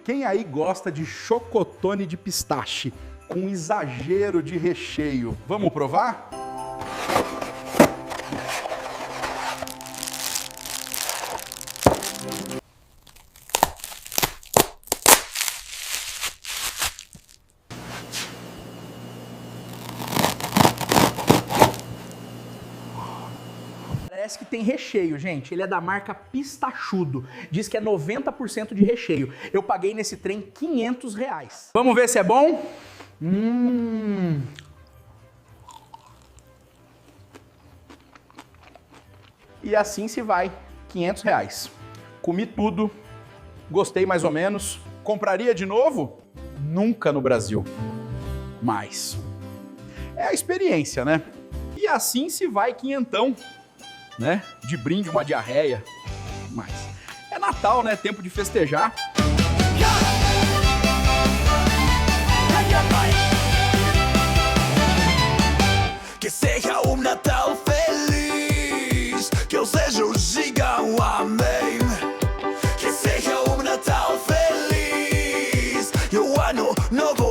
Quem aí gosta de chocotone de pistache com exagero de recheio? Vamos provar? Parece que tem recheio, gente. Ele é da marca Pistachudo. Diz que é 90% de recheio. Eu paguei nesse trem R$500. Vamos ver se é bom? E assim se vai, R$500. Comi tudo, gostei mais ou menos. Compraria de novo? Nunca no Brasil. Mas é a experiência, né? E assim se vai quinhentão, né? De brinde, uma diarreia. Mas é Natal, né? Tempo de festejar. Que seja Natal feliz, que eu seja o gigante, amém. Que seja Natal feliz e o ano novo